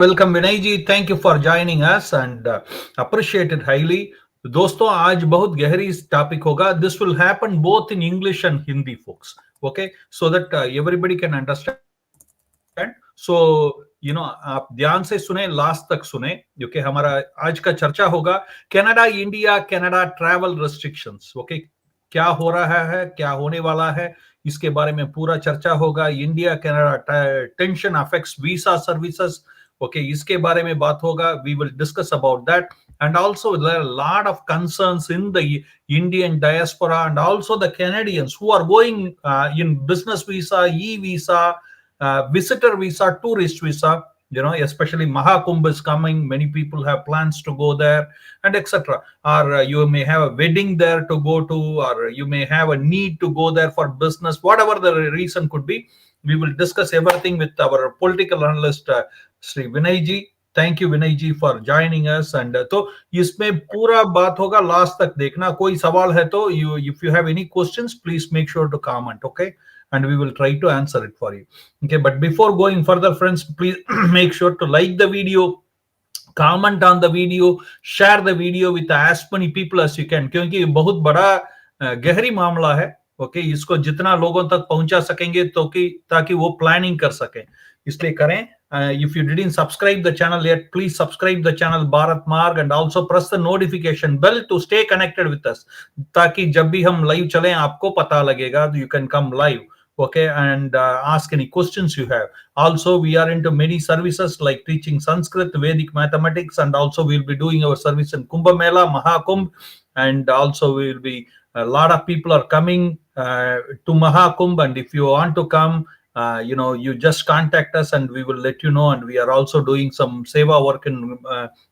Welcome Vinay ji. Thank you for joining us and appreciate it highly. दोस्तों आज बहुत गहरी टॉपिक होगा. This will happen both in English and Hindi, folks. Okay, so that everybody can understand. So आप ध्यान से सुने, last तक सुने, क्योंकि हमारा आज का चर्चा होगा Canada India Canada travel restrictions. Okay, क्या हो रहा है, क्या होने वाला है, इसके बारे में पूरा चर्चा होगा. India Canada tension affects visa services. Okay, इसके बारे में बात होगा. We will discuss about that. And also there are a lot of concerns in the Indian diaspora and also the Canadians who are going in business visa, e-visa, visitor visa, tourist visa. Especially Mahakumbh is coming. Many people have plans to go there and etc. Or you may have a wedding there to go to, or you may have a need to go there for business. Whatever the reason could be, we will discuss everything with our political analyst, Sri Vinay ji. Thank you Vinay ji for joining us. And तो इसमें पूरा बात होगा, last तक देखना. कोई सवाल है तो you if you have any questions please make sure to comment. Okay, and we will try to answer it for you. Okay, but before going further, friends, please make sure to like the video, comment on the video, share the video with as many people as you can, क्योंकि ये बहुत बड़ा गहरी मामला है. Okay, इसको जितना लोगों तक पहुंचा सकेंगे तो कि ताकि वो प्लानिंग कर सकें, इसलिए करें. If you didn't subscribe the channel yet, please subscribe the channel Bharat Marg and also press the notification bell to stay connected with us, ताकि जब भी हम लाइव चलें आपको पता लगेगा. You can come live, okay, and ask any questions you have. Also, we are into many services like teaching Sanskrit, Vedic mathematics, and also we'll be doing our service in Kumbh Mela, Mahakumbh, and also we'll be a lot of people are coming to Mahakumbh, and if you want to come, you just contact us and we will let you know. And we are also doing some seva work in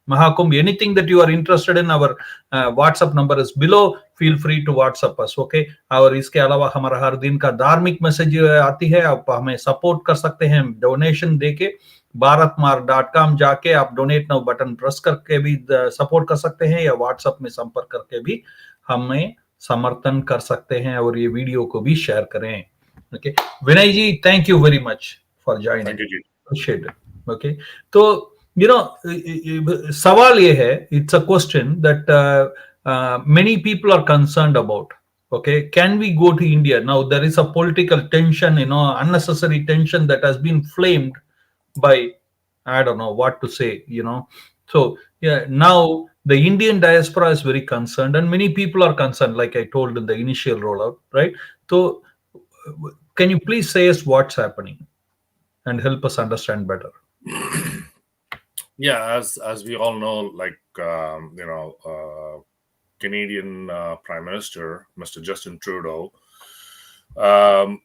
Mahakumbh. Anything that you are interested in, our WhatsApp number is below. Feel free to WhatsApp us. Okay, और इसके अलावा हमारा हर दिन का धार्मिक message आती है. आप हमें सपोर्ट कर सकते हैं डोनेशन देके. bharatmar.com जाके आप डोनेट नाउ बटन प्रेस करके भी सपोर्ट कर सकते हैं, या व्हाट्सएप में संपर्क करके भी हमें समर्थन कर सकते हैं, और ये वीडियो को भी शेयर करें. Okay, Vinay ji, thank you very much for joining. Thank you, Ji. Appreciate it. Okay, so सवाल ये है, it's a question that many people are concerned about. Okay, can we go to India now? There is a political tension, unnecessary tension that has been flamed by, I don't know what to say. So yeah, now the Indian diaspora is very concerned, and many people are concerned, like I told in the initial rollout, right? So can you please say us what's happening and help us understand better? Yeah, as we all know, Canadian Prime Minister Mr. Justin Trudeau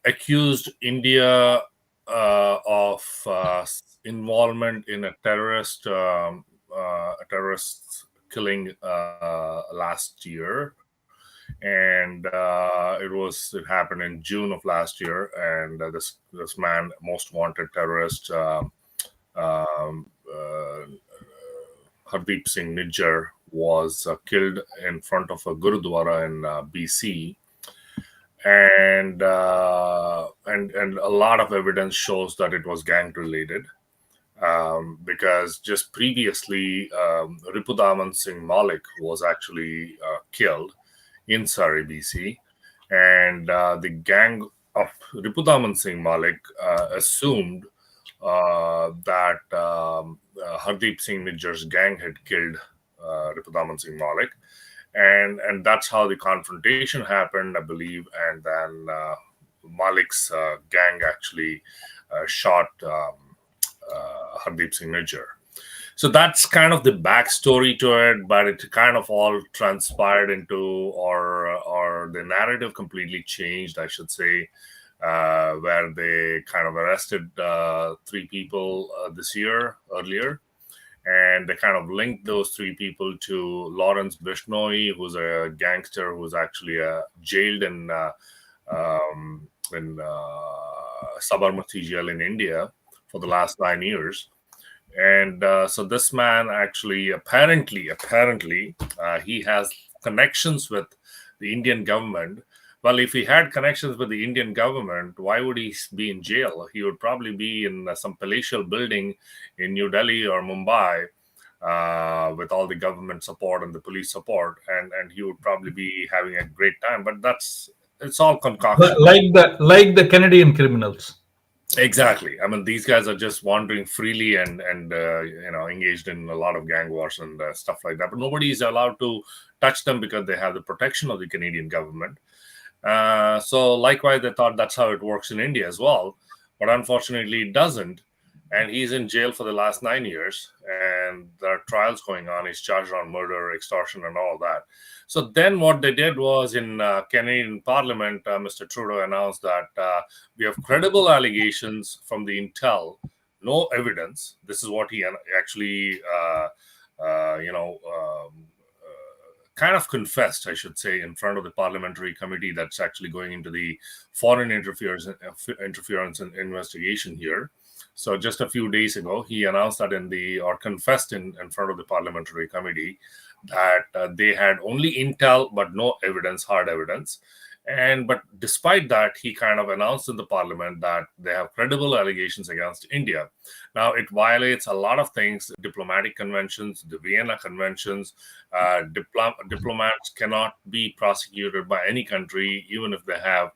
accused India of involvement in a terrorist killing last year. And it happened in June of last year, and this man, most wanted terrorist, Hardeep Singh Nijjar, was killed in front of a gurudwara in BC, and a lot of evidence shows that it was gang related, because just previously Ripudaman Singh Malik was actually killed in Surrey, BC, and the gang of Ripudaman Singh Malik assumed that Hardeep Singh Nijjar's gang had killed Ripudaman Singh Malik, and that's how the confrontation happened, I believe, and then Malik's gang actually shot Hardeep Singh Nijjar. So that's kind of the backstory to it, but it kind of all transpired into, or the narrative completely changed, I should say, where they kind of arrested 3 people this year earlier, and they kind of linked those 3 people to Lawrence Bishnoi, who's a gangster who's actually jailed in Sabarmati jail in India for the last 9 years. And so this man actually apparently he has connections with the Indian government, Well, if he had connections with the Indian government, why would he be in jail? He would probably be in some palatial building in New Delhi or Mumbai, with all the government support and the police support, and he would probably be having a great time. But it's all concoction. Like the Canadian criminals. Exactly. I mean, these guys are just wandering freely and engaged in a lot of gang wars and stuff like that. But nobody is allowed to touch them because they have the protection of the Canadian government. So likewise, they thought that's how it works in India as well, but unfortunately, it doesn't. And he's in jail for the last 9 years, and there are trials going on. He's charged on murder, extortion, and all that. So then, what they did was in Canadian Parliament, Mr. Trudeau announced that we have credible allegations from the intel, no evidence. This is what he actually, uh, you know. Um, kind of confessed, I should say, in front of the parliamentary committee that's actually going into the foreign interference and investigation here. So just a few days ago, he announced that or confessed in front of the parliamentary committee that they had only intel but no evidence, hard evidence. But despite that, he kind of announced in the parliament that they have credible allegations against India. Now, it violates a lot of things: diplomatic conventions, the Vienna Conventions. Diplomats cannot be prosecuted by any country, even if they have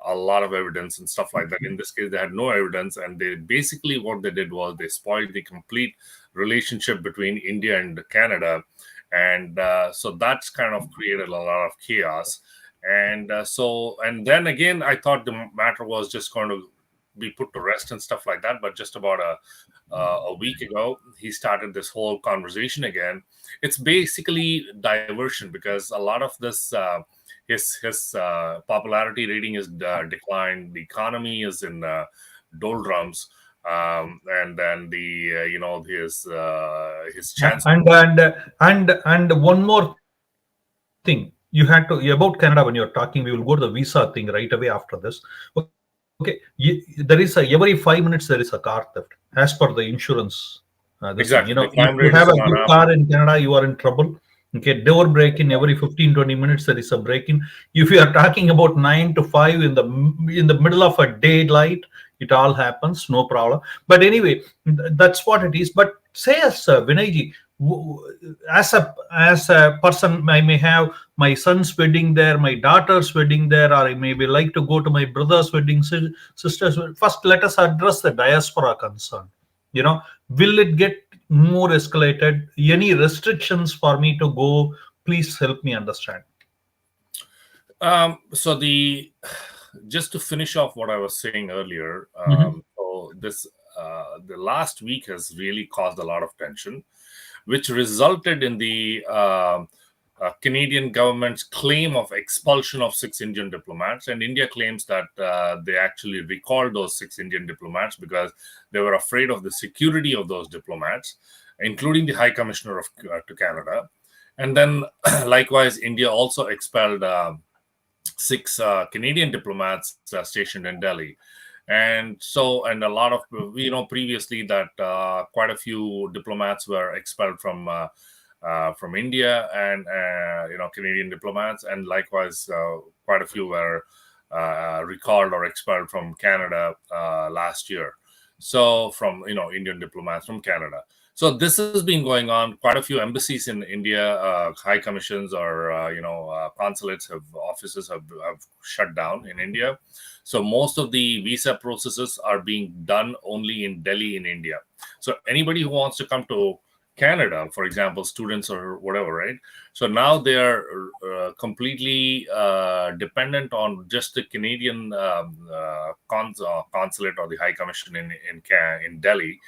a lot of evidence and stuff like that. In this case, they had no evidence, and they basically what they did was they spoiled the complete relationship between India and Canada, and so that's kind of created a lot of chaos. And then again, I thought the matter was just going to be put to rest and stuff like that. But just about a week ago, he started this whole conversation again. It's basically diversion because a lot of this, his popularity rating is declined. The economy is in doldrums, and then his chance. And one more thing you had to about Canada when you're talking. We will go to the visa thing right away after this. Okay, there is every 5 minutes there is a car theft as per the insurance. This thing, Exactly, if the you crime have rate a has good gone up. car in Canada, you are in trouble. Okay, door break in every 15-20 minutes there is a break in. If you are talking about 9 to 5 in the middle of a daylight, it all happens, no problem. But anyway, that's what it is. But say as Vinayji, as a person, I may have my son's wedding there, my daughter's wedding there, or I maybe like to go to my brother's wedding, sister's. First, let us address the diaspora concern. Will it get more escalated? Any restrictions for me to go? Please help me understand. So just to finish off what I was saying earlier, Mhm. so the last week has really caused a lot of tension, which resulted in the Canadian government's claim of expulsion of 6 Indian diplomats, and India claims that they actually recalled those 6 Indian diplomats because they were afraid of the security of those diplomats, including the High Commissioner to Canada. And then, likewise, India also expelled 6 Canadian diplomats stationed in Delhi. And a lot of, previously that quite a few diplomats were expelled from India, and Canadian diplomats, and likewise quite a few were recalled or expelled from Canada last year. So from Indian diplomats from Canada. So this has been going on. Quite a few embassies in India, high commissions or consulates offices have shut down in India. So most of the visa processes are being done only in Delhi in India. So anybody who wants to come to Canada, for example, students or whatever, right? So now they are completely dependent on just the Canadian consulate or the High Commission in Delhi.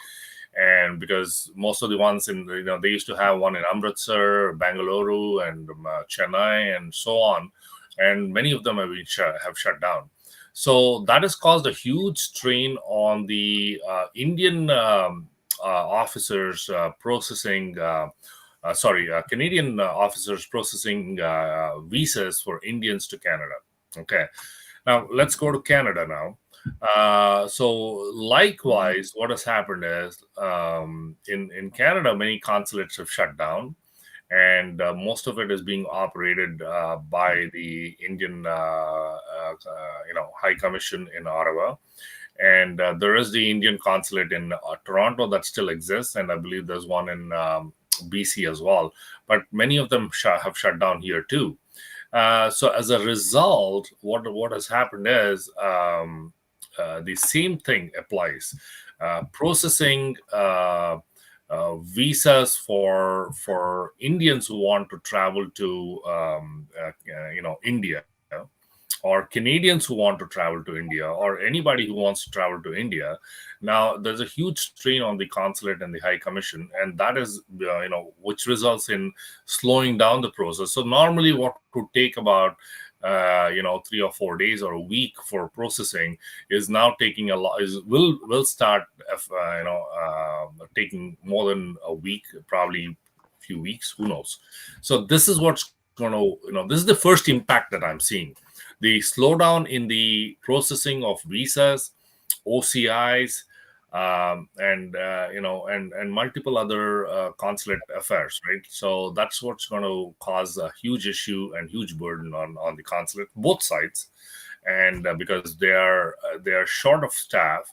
And because most of the ones they used to have one in Amritsar, Bangalore, and Chennai, and so on, and many of them have shut down. So that has caused a huge strain on the Indian officers processing. Canadian officers processing visas for Indians to Canada. Okay, now let's go to Canada now. So likewise, what has happened is in Canada, many consulates have shut down, and most of it is being operated by the Indian, High Commission in Ottawa. And there is the Indian consulate in Toronto that still exists, and I believe there's one in BC as well. But many of them have shut down here too. So as a result, what has happened is the same thing applies. Processing visas for Indians who want to travel to India, or Canadians who want to travel to India, or anybody who wants to travel to India. Now, there's a huge strain on the consulate and the High Commission, and that is, which results in slowing down the process. So normally, what could take about 3 or 4 days or a week for processing is now taking a lot. Will start, taking more than a week, probably a few weeks. Who knows? So this is what's going to, this is the first impact that I'm seeing. The slowdown in the processing of visas, OCIs, and multiple other consulate affairs, right? So that's what's going to cause a huge issue and huge burden on the consulate, both sides, and because they are short of staff.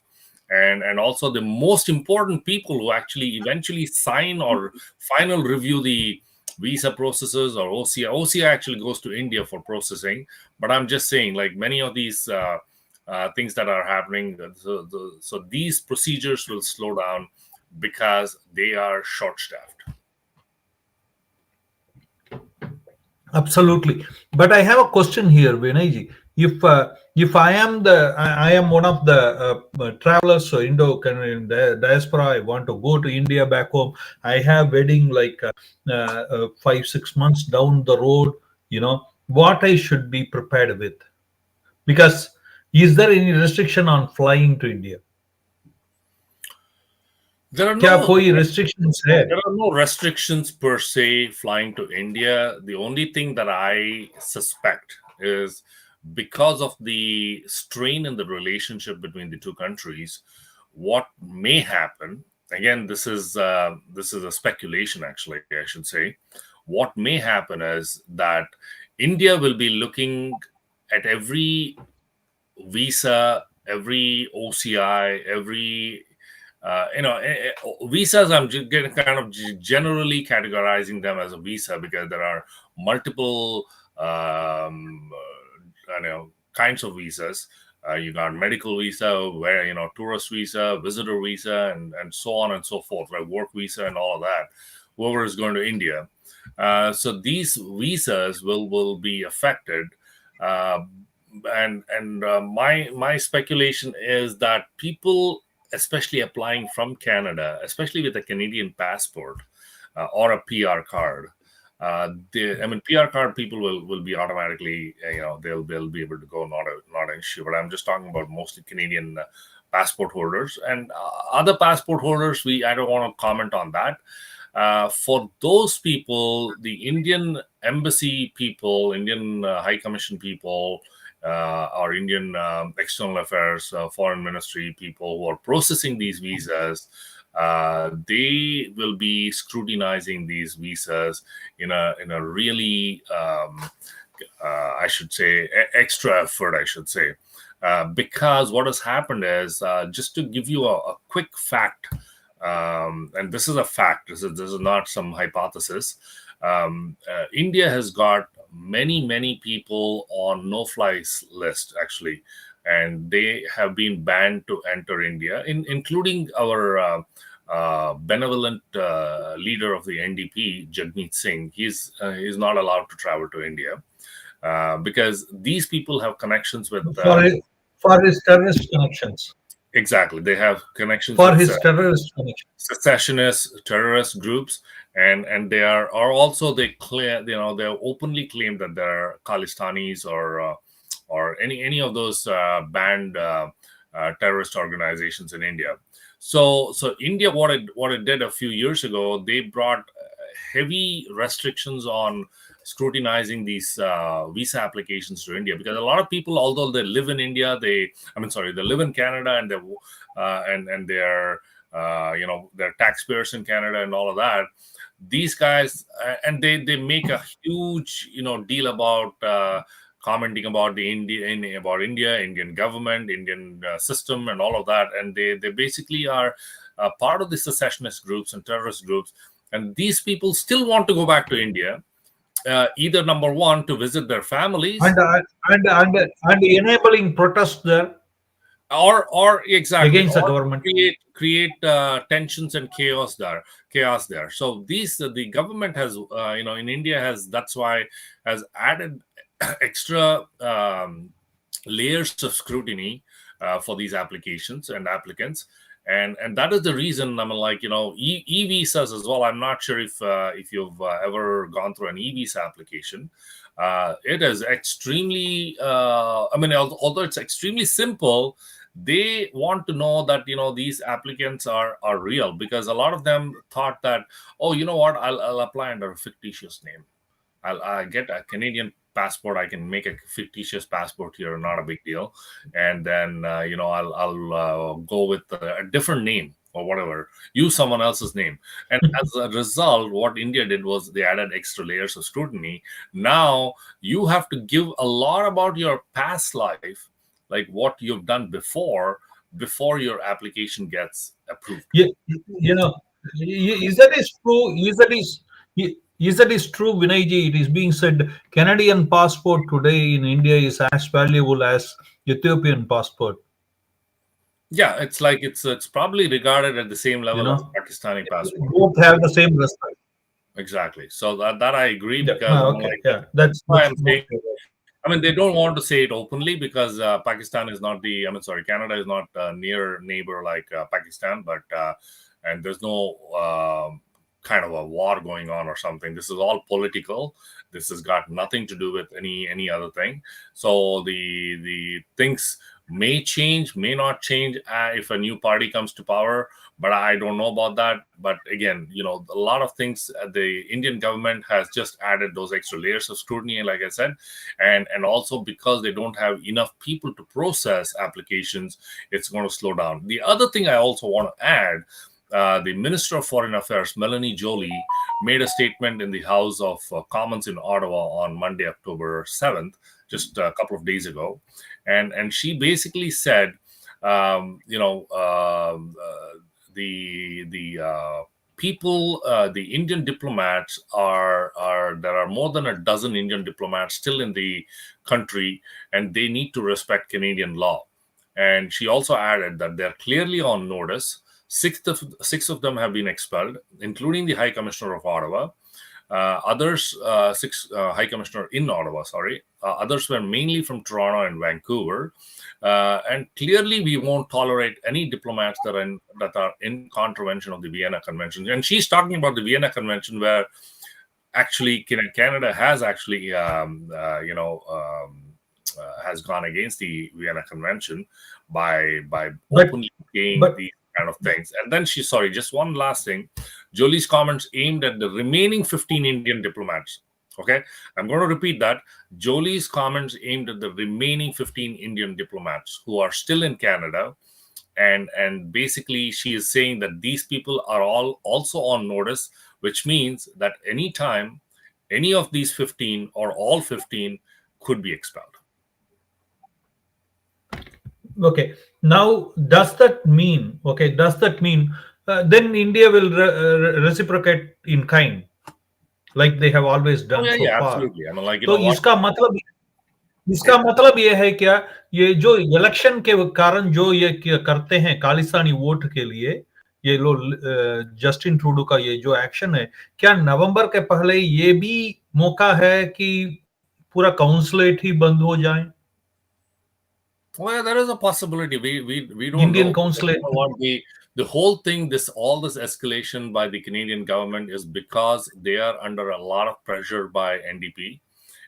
And also the most important people who actually eventually sign or final review the visa processes or OCI. OCI actually goes to India for processing, but I'm just saying, like, many of these things that are happening, so these procedures will slow down because they are short-staffed. Absolutely. But I have a question here, Vinayji. If I am one of the travelers, so Indo diaspora, I want to go to India back home. I have wedding like 5-6 months down the road. What I should be prepared with, because is there any restriction on flying to India? There are क्या no कोई restrictions है? there are no restrictions per se flying to India. The only thing that I suspect is because of the strain in the relationship between the two countries, what may happen. Again, this is a speculation. Actually, I should say, what may happen is that India will be looking at every visa, every OCI, every visas. I'm kind of generally categorizing them as a visa because there are multiple kinds of visas. You got medical visa, where tourist visa, visitor visa, and so on and so forth, like work visa and all of that. Whoever is going to India, so these visas will be affected. My speculation is that people, especially applying from Canada, especially with a Canadian passport or a PR card, PR card people will be automatically, they'll be able to go, not an issue. But I'm just talking about mostly Canadian passport holders and other passport holders. I don't want to comment on that. For those people, the Indian embassy people, Indian High Commission people, or Indian external affairs, foreign ministry people who are processing these visas, they will be scrutinizing these visas in a really, I should say, extra effort, I should say. Because what has happened is, just to give you a quick fact, and this is a fact, this is not some hypothesis. India has got many people on no-fly list, actually, and they have been banned to enter India, including our benevolent leader of the NDP, Jagmeet Singh. He's not allowed to travel to India because these people have connections with for his terrorist connections. Exactly, they have connections for with his terrorist connections. Secessionist terrorist groups, and they are also, they openly claim that they're Khalistanis or any of those banned terrorist organizations in India. So India, what it did a few years ago, they brought heavy restrictions on scrutinizing these visa applications to India, because a lot of people, although they live in India, they live in Canada, and they they're taxpayers in Canada and all of that. These guys, and they make a huge deal about commenting about about India, Indian government, Indian system, and all of that. And they basically are part of the secessionist groups and terrorist groups. And these people still want to go back to India, either number one to visit their families, and enabling protest there or exactly, against the or government. create tensions and chaos there. So the government has in India that's why has added extra layers of scrutiny for these applications and applicants. And that is the reason I'm like, e-visas as well. I'm not sure if you've ever gone through an e-visa application. It is extremely although it's extremely simple, they want to know that these applicants are real, because a lot of them thought that, oh, you know what, I'll apply under a fictitious name. I'll get a Canadian passport. I can make a fictitious passport here, not a big deal. And then I'll go with a different name or whatever, use someone else's name. And as a result, what India did was they added extra layers of scrutiny. Now you have to give a lot about your past life, like what you've done before your application gets approved. Yeah, is that is true? Is that is true, Vinayji? It is being said Canadian passport today in India is as valuable as Ethiopian passport. Yeah, it's like it's probably regarded at the same You level as know, Pakistani passport. both have the same respect. Exactly. So that I agree, Yeah. because I'm Okay. like, Yeah. that's why That's I'm saying. I mean, they don't want to say it openly, because Pakistan is not Canada is not a near neighbor like Pakistan, but and there's no kind of a war going on or something. This is all political. This has got nothing to do with any other thing. So the things may change, may not change if a new party comes to power, but I don't know about that. But again, a lot of things, the Indian government has just added those extra layers of scrutiny, like I said, and also because they don't have enough people to process applications, it's going to slow down. The other thing I also want to add, the Minister of Foreign Affairs, Melanie Joly, made a statement in the House of Commons in Ottawa on Monday, October 7th, just a couple of days ago. And she basically said, the people, the Indian diplomats there are more than a dozen Indian diplomats still in the country, and they need to respect Canadian law. And she also added that they're clearly on notice. Six of them have been expelled, including the High Commissioner of Ottawa. Others, six High Commissioner in Ottawa, sorry. Others were mainly from Toronto and Vancouver. And clearly, we won't tolerate any diplomats that are in contravention of the Vienna Convention. And she's talking about the Vienna Convention, where actually Canada has actually, has gone against the Vienna Convention by openly saying these kind of things. And then just one last thing. Joly's comments aimed at the remaining 15 Indian diplomats. Okay, I'm going to repeat that. Joly's comments aimed at the remaining 15 Indian diplomats who are still in Canada. And basically, she is saying that these people are all also on notice, which means that anytime any of these 15 or all 15 could be expelled. Okay. Now, does that mean then India will reciprocate in kind, like they have always done so Yeah, far? absolutely. I mean, like, तो इसका मतलब ये है क्या, ये जो election के कारण जो ये करते हैं खालिस्तानी वोट के लिए, ये लोग जस्टिन ट्रूडो का ये जो एक्शन है, क्या नवंबर के पहले ये भी मौका है कि पूरा काउंसलेट ही बंद हो जाए? Well, there is a possibility. We don't Indian know. Consulate You know what, the whole thing, all this escalation by the Canadian government is because they are under a lot of pressure by NDP.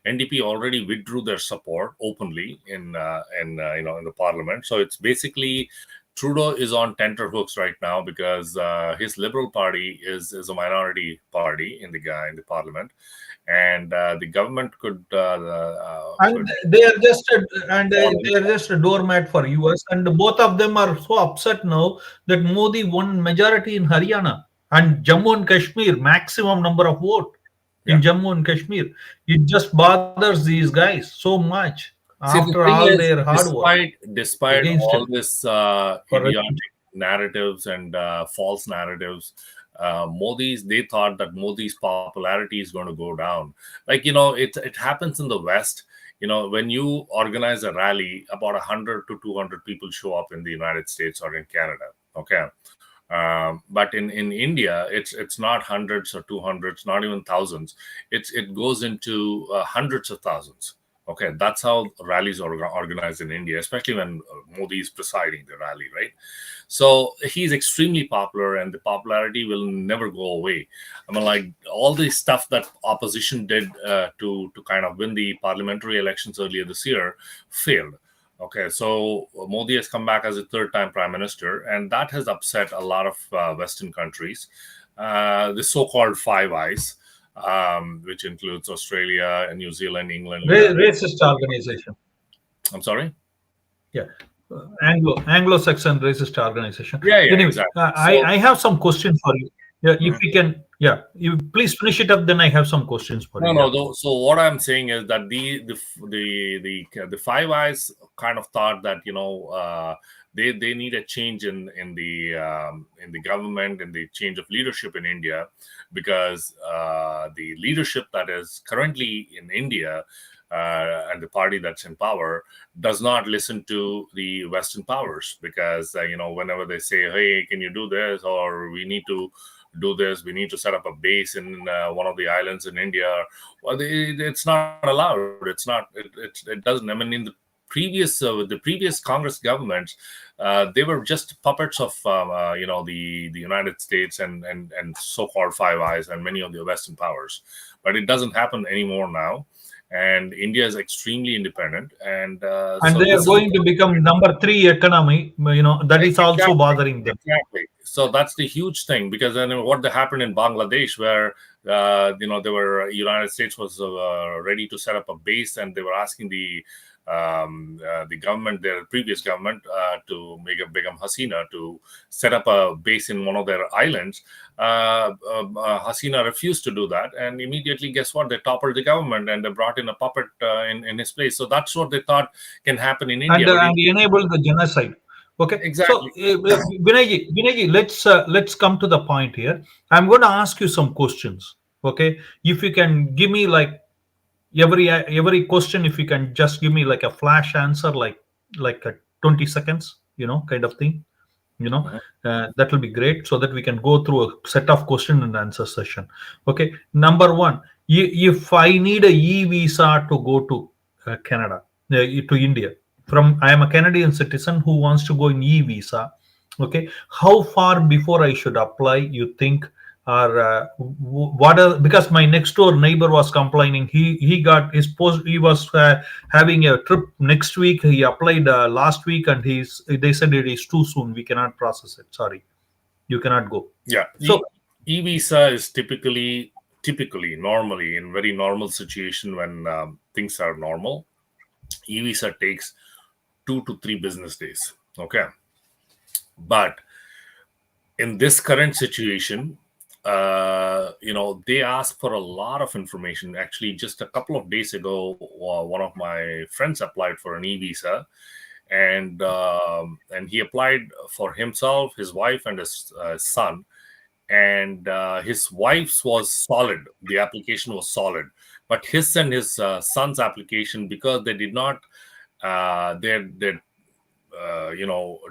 NDP already withdrew their support openly in the parliament. So it's basically Trudeau is on tenterhooks right now because his Liberal Party is a minority party in the parliament, and the government And could they are just a, and fall they are into. just a doormat for US. And both of them are so upset now that Modi won majority in Haryana and Jammu and Kashmir, maximum number of vote Yeah. in Jammu and Kashmir. It just bothers these guys so much See, after the thing all is, their hard work despite against all him this for idiotic narratives and false narratives, Modi's they thought that Modi's popularity is going to go down. Like, it happens in the West. When you organize a rally, about 100 to 200 people show up in the United States or in Canada. Okay. But in India, it's not hundreds or 200s, not even thousands. It goes into hundreds of thousands. Okay, that's how rallies are organized in India, especially when Modi is presiding the rally, right? So he's extremely popular, and the popularity will never go away. I mean, like all the stuff that opposition did to kind of win the parliamentary elections earlier this year failed. Okay, so Modi has come back as a third time prime minister, and that has upset a lot of Western countries. The so called Five Eyes, which includes Australia, New Zealand, England. racist organization. I'm sorry? Yeah. Anglo-Saxon racist organization. Yeah, yeah, Anyway, exactly. I have some questions for you. Yeah, if Mhm. we can, yeah, you please finish it up. Then I have some questions for No, you. no. Yeah. So what I'm saying is that the Five Eyes kind of thought that they need a change in the government and the change of leadership in India, because the leadership that is currently in India, and the party that's in power, does not listen to the Western powers, because whenever they say, hey, can you do this, or we need to do this, we need to set up a base in one of the islands in India. Well, it's not allowed. It doesn't. I mean, in the previous Congress governments, they were just puppets of the United States and so-called Five Eyes and many of the Western powers. But it doesn't happen anymore now, and India is extremely independent, and And so they are this is going to become number three economy. That is also exactly, bothering them. exactly. So that's the huge thing, because then what happened in Bangladesh, where there were United States was ready to set up a base, and they were asking the government, their previous government, to make a Begum Hasina to set up a base in one of their islands. Hasina refused to do that, and immediately, guess what? They toppled the government and they brought in a puppet in his place. So that's what they thought can happen in India, but And enable the genocide. Okay, so exactly. Vinayji, let's come to the point here. I'm going to ask you some questions. Okay, if you can give me like every question, if you can just give me like a flash answer, like a 20 seconds, kind of thing. you know Mhm. that will be great, so that we can go through a set of question and answer session. Okay, number one, if I need a visa to go to Canada, to India, from I am a Canadian citizen who wants to go in visa. Okay, how far before I should apply, you think? Or what are, because my next door neighbor was complaining, he got his post, he was having a trip next week. He applied last week, and they said it is too soon. We cannot process it. Sorry, you cannot go. Yeah, So e-visa is typically normally in very normal situation when things are normal. E-visa takes 2 to 3 business days. Okay, but in this current situation, they ask for a lot of information. Actually, just a couple of days ago, one of my friends applied for an e-visa, and he applied for himself, his wife, and his son. And his wife's was solid. The application was solid, but his and his son's application, because they did not, they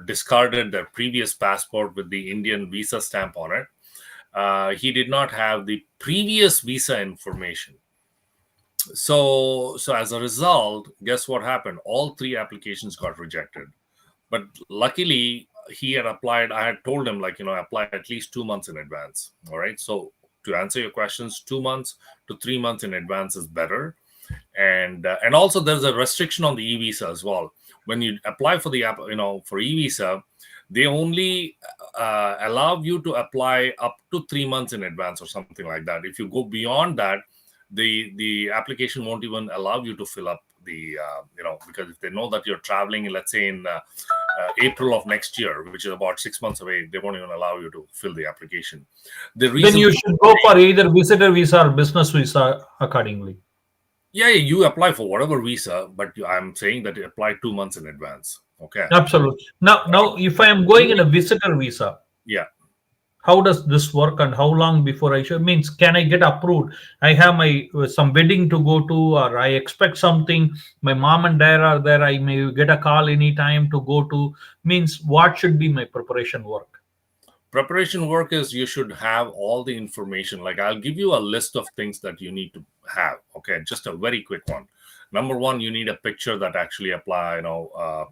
discarded their previous passport with the Indian visa stamp on it. He did not have the previous visa information. So as a result, guess what happened? All three applications got rejected. But luckily, he had applied. I had told him, like, apply at least 2 months in advance. All right. So to answer your questions, 2 months to 3 months in advance is better. And also there's a restriction on the e-visa as well. When you apply for the app, for e-visa, they only allow you to apply up to 3 months in advance or something like that. If you go beyond that, the application won't even allow you to fill up the because if they know that you're traveling, let's say in April of next year, which is about 6 months away, they won't even allow you to fill the application. The Then reason, you should go for either visitor visa or business visa accordingly. yeah, you apply for whatever visa, but I'm saying that you apply 2 months in advance. Okay. Absolutely. Now, if I am going in a visitor visa, Yeah. how does this work and how long before I should means can I get approved? I have my some wedding to go to, or I expect something. My mom and dad are there. I may get a call anytime to go to. Means what should be my preparation work? Preparation work is you should have all the information. Like I'll give you a list of things that you need to have. Okay, just a very quick one. Number one, you need a picture that actually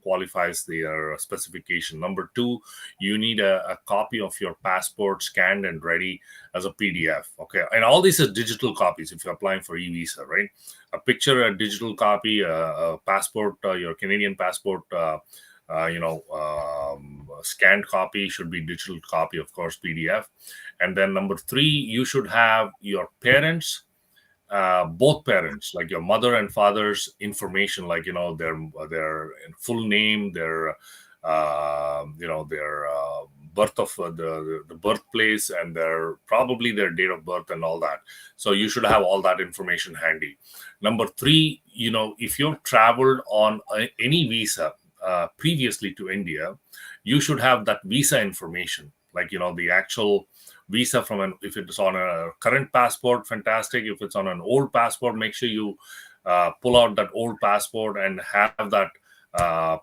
qualifies their specification. Number two, you need a copy of your passport scanned and ready as a PDF. Okay, and all these are digital copies if you're applying for e-visa, right? A picture, a digital copy, a passport, your Canadian passport. Scanned copy should be digital copy, of course, PDF. And then number three, you should have your parents, both parents, like your mother and father's information, like their full name, their birth of the birthplace, and their probably their date of birth and all that. So you should have all that information handy. Number three, if you've traveled on any visa previously to India, you should have that visa information, like the actual visa if it's on a current passport, fantastic. If it's on an old passport, make sure you pull out that old passport and have that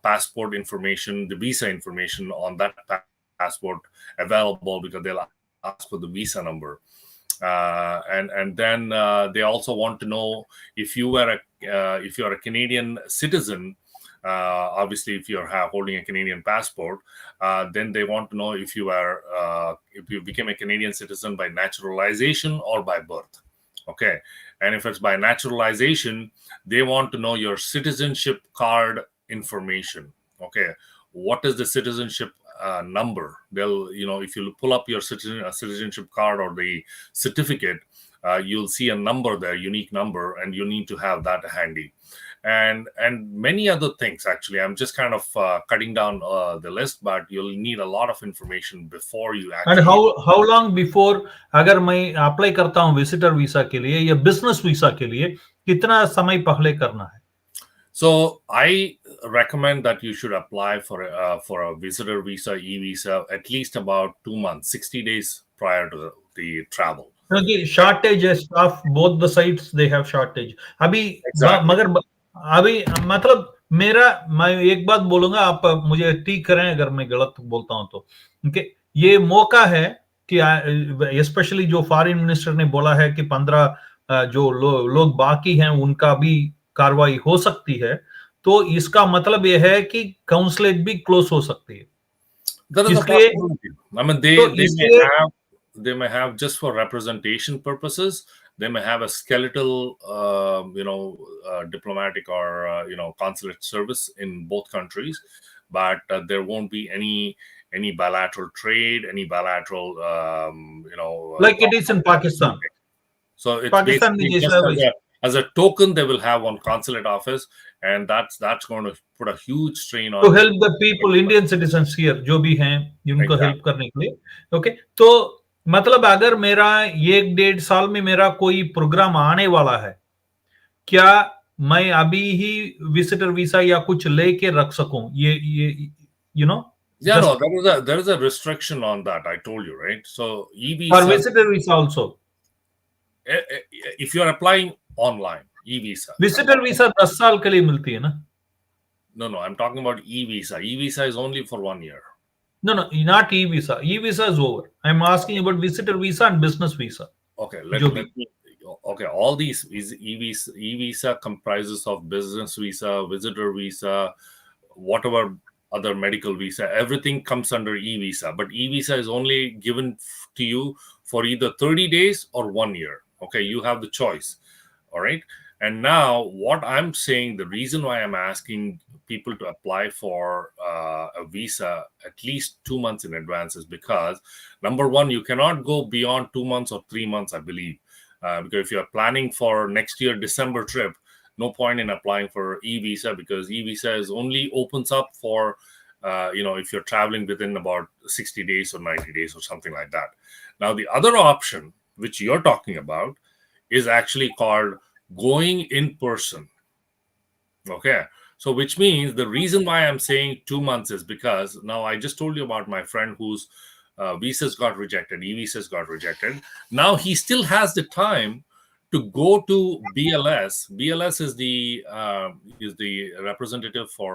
passport information, the visa information on that passport available, because they'll ask for the visa number. And then they also want to know if you are a Canadian citizen. Obviously, if you're holding a Canadian passport, then they want to know if you became a Canadian citizen by naturalization or by birth. Okay, and if it's by naturalization, they want to know your citizenship card information. Okay, what is the citizenship number? They'll, if you pull up your citizenship card or the certificate, you'll see a number there, unique number, and you need to have that handy. And many other things. Actually, I'm just kind of cutting down the list, but you'll need a lot of information before you actually. And how long before अगर मैं apply करता हूँ visitor visa के लिए या business visa के लिए, कितना समय पहले करना है? So I recommend that you should apply for a visitor visa, e-visa, at least about 2 months, 60 days prior to the travel. क्योंकि शॉर्टेज है, staff both the sides they have shortage अभी। Exactly. मगर अभी मतलब मैं एक बात बोलूंगा, आप मुझे ठीक करें अगर मैं गलत बोलता हूं तो। ये मौका है कि स्पेशली जो फॉरेन मिनिस्टर ने बोला है कि 15 जो लोग बाकी हैं उनका भी कार्रवाई हो सकती है, तो इसका मतलब यह है कि काउंसलेट भी क्लोज हो सकती है। That is a इसलिए possibility. I mean, they may have just for representation purposes. They may have a skeletal, diplomatic or consulate service in both countries, but there won't be any bilateral trade, any bilateral, like it is in Pakistan. So it's Pakistan basically just as a token they will have on consulate office, and that's going to put a huge strain on to help the people, Indian citizens here जो भी हैं उनको help करने के लिए। Okay, तो मतलब अगर मेरा 1-1.5 साल में मेरा कोई प्रोग्राम आने वाला है, क्या मैं अभी ही विजिटर वीसा या कुछ लेके रख सकूं? ये Yeah, no, there is a restriction on that. I told you, right? So e-visa for visitor visa also. If you are applying online, e-visa. Visitor visa 10 साल के लिए मिलती है ना? No, I'm talking about e-visa. E-visa is only for 1 year. No, not e-visa. E-visa is over. I'm asking about visitor visa and business visa. Okay, let me. Okay, all these e-visa comprises of business visa, visitor visa, whatever other medical visa. Everything comes under e-visa, but e-visa is only given to you for either 30 days or 1 year. Okay, you have the choice. All right, And now, what I'm saying, the reason why I'm asking people to apply for a visa at least 2 months in advance is because, number one, you cannot go beyond 2 months or 3 months, I believe. Because if you're planning for next year December trip, no point in applying for e-visa, because e-visa is only opens up for if you're traveling within about 60 days or 90 days or something like that. Now, the other option which you're talking about is actually called going in person. Okay. So, which means the reason why I'm saying 2 months is because now I just told you about my friend whose visas got rejected, e-visas got rejected. Now he still has the time to go to BLS. BLS is the representative for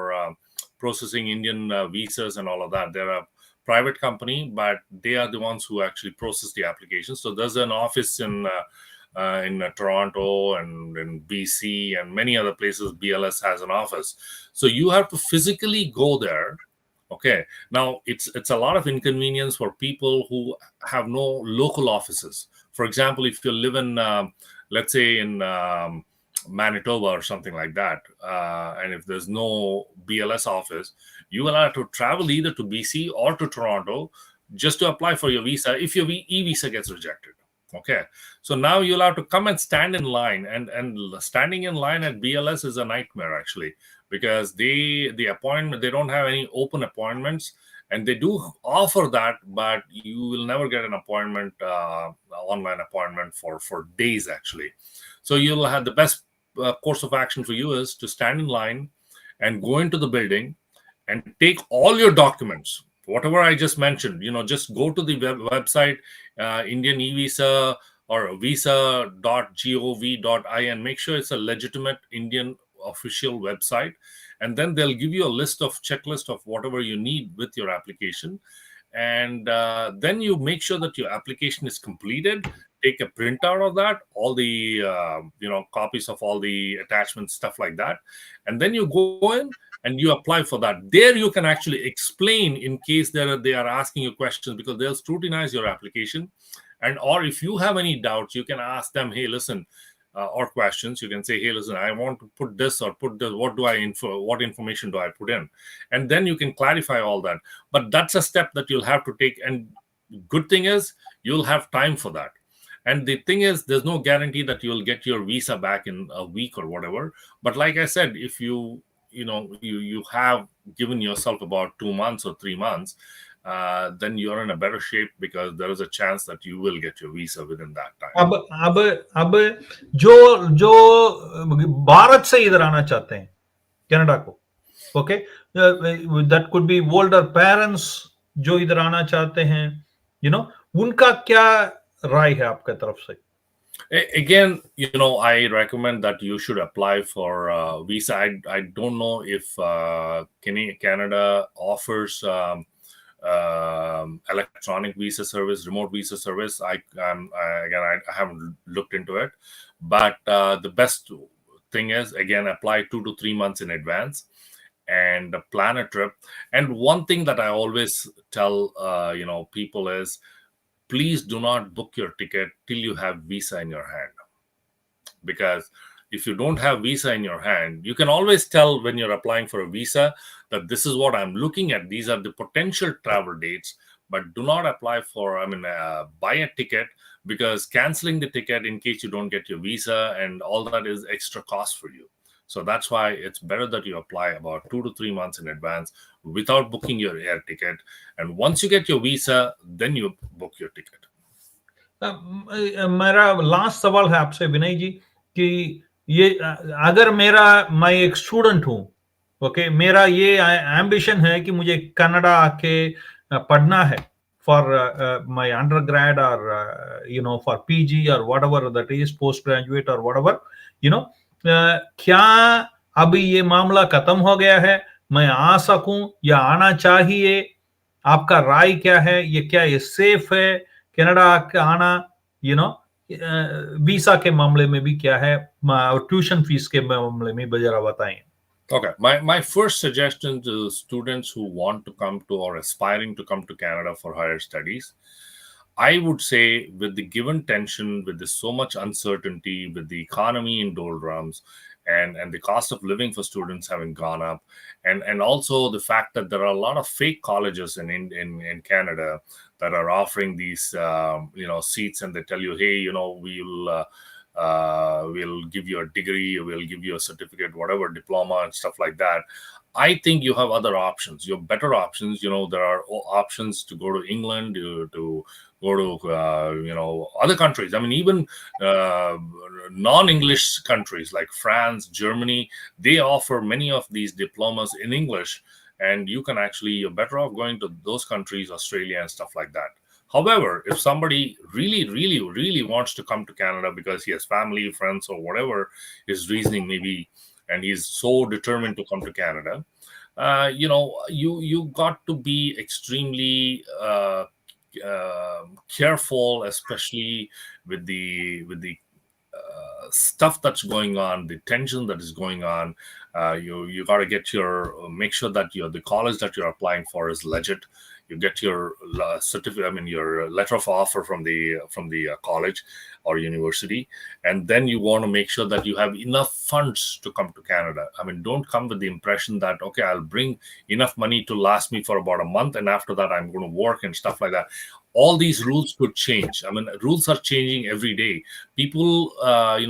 processing Indian visas and all of that. They're a private company, but they are the ones who actually process the applications. So there's an office in Toronto and in BC and many other places. BLS has an office, so you have to physically go there. Okay, now it's a lot of inconvenience for people who have no local offices. For example, if you live in, let's say in Manitoba or something like that, and if there's no BLS office, you will have to travel either to BC or to Toronto just to apply for your visa if your e-visa gets rejected. Okay, so now you'll have to come and stand in line, and standing in line at BLS is a nightmare actually, because the appointment, they don't have any open appointments, and they do offer that, but you will never get an appointment, online appointment for days actually. So you'll have the best course of action for you is to stand in line and go into the building and take all your documents, whatever I just mentioned. Just go to the website, Indian e-visa or visa.gov.in. Make sure it's a legitimate Indian official website, and then they'll give you a checklist of whatever you need with your application. And then you make sure that your application is completed. Take a printout of that, all the copies of all the attachments, stuff like that, and then you go in and you apply for that. There you can actually explain in case they are asking you questions, because they'll scrutinize your application. And or if you have any doubts, you can ask them, hey, listen, or questions, you can say, hey, listen, I want to put this or put this, what information do I put in? And then you can clarify all that. But that's a step that you'll have to take, and good thing is you'll have time for that. And the thing is, there's no guarantee that you'll get your visa back in a week or whatever. But like I said, if you have given yourself about 2 months or 3 months, then you're in a better shape, because there is a chance that you will get your visa within that time. अब जो जो भारत से इधर आना चाहते हैं Canada को, okay, that could be older parents जो इधर आना चाहते हैं, उनका क्या राय है आपके तरफ से? Again, I recommend that you should apply for visa. I don't know if Canada offers electronic visa service, remote visa service. I haven't looked into it, but the best thing is, again, apply 2 to 3 months in advance and plan a trip. And one thing that I always tell people is, please do not book your ticket till you have visa in your hand. Because if you don't have visa in your hand, you can always tell when you're applying for a visa that this is what I'm looking at. These are the potential travel dates, but do not apply for, buy a ticket, because canceling the ticket in case you don't get your visa and all that is extra cost for you. So that's why it's better that you apply about 2 to 3 months in advance without booking your air ticket. And once you get your visa, then you book your ticket. मेरा last सवाल है आपसे विनय जी कि ये अगर मैं एक student हूं, ओके, मेरा ये एम्बिशन है कि मुझे कनाडा आके पढ़ना है फॉर माय अंडरग्रेड और फॉर पीजी और whatever that is, post graduate और व्हाटएवर, क्या अभी ये मामला खत्म हो गया है? मैं आ सकूं या आना चाहिए? आपका राय क्या है? ये क्या ये सेफ है कनाडा आना? वीसा के मामले में भी क्या है, और ट्यूशन फीस के मामले में जरा बताएं. Okay, my first suggestion to students who want to come to or aspiring to come to Canada for higher studies, I would say, with the given tension, with the so much uncertainty, with the economy in doldrums, and the cost of living for students having gone up, and also the fact that there are a lot of fake colleges in Canada that are offering these seats, and they tell you, hey, we'll give you a degree, we'll give you a certificate, whatever, diploma and stuff like that. I think you have other options. You have better options. There are options to go to England, to go to other countries. I mean, even non-English countries like France, Germany, they offer many of these diplomas in English, and you're better off going to those countries, Australia and stuff like that. However, if somebody really, really, really wants to come to Canada because he has family, friends, or whatever his reasoning may be, and he's so determined to come to Canada, you got to be extremely careful, especially with the stuff that's going on, the tension that is going on. You got to make sure that the college that you're applying for is legit. You get your certificate, I mean, your letter of offer from the college or university, and then you want to make sure that you have enough funds to come to Canada. I mean, don't come with the impression that, okay, I'll bring enough money to last me for about a month, and after that I'm going to work and stuff like that. All these rules could change. I mean, rules are changing every day. People,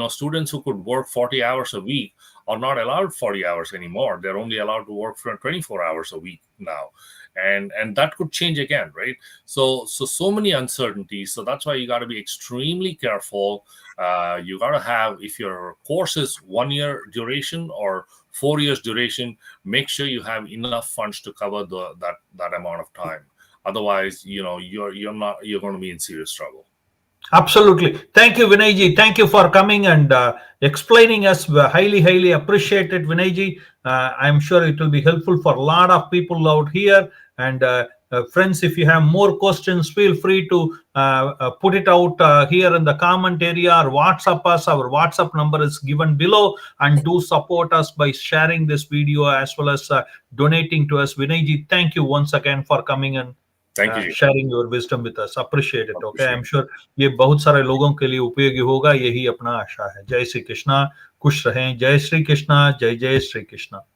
students who could work 40 hours a week are not allowed 40 hours anymore. They're only allowed to work for 24 hours a week now. And that could change again, right? So many uncertainties. So that's why you got to be extremely careful. You got to have, if your course is 1 year duration or 4 years duration, make sure you have enough funds to cover that amount of time. Otherwise, you're going to be in serious trouble. Absolutely. Thank you, Vinayji. Thank you for coming and explaining us. Highly, highly appreciated, Vinayji. I'm sure it will be helpful for a lot of people out here. And friends, if you have more questions, feel free to put it out here in the comment area or WhatsApp us. Our WhatsApp number is given below. And do support us by sharing this video as well as donating to us. Vinayji, thank you once again for coming and sharing your wisdom with us appreciate it okay I am sure ये बहुत सारे लोगों के लिए उपयोगी होगा यही अपना आशा है जय श्री कृष्णा खुश रहें जय श्री कृष्णा जय जय श्री कृष्णा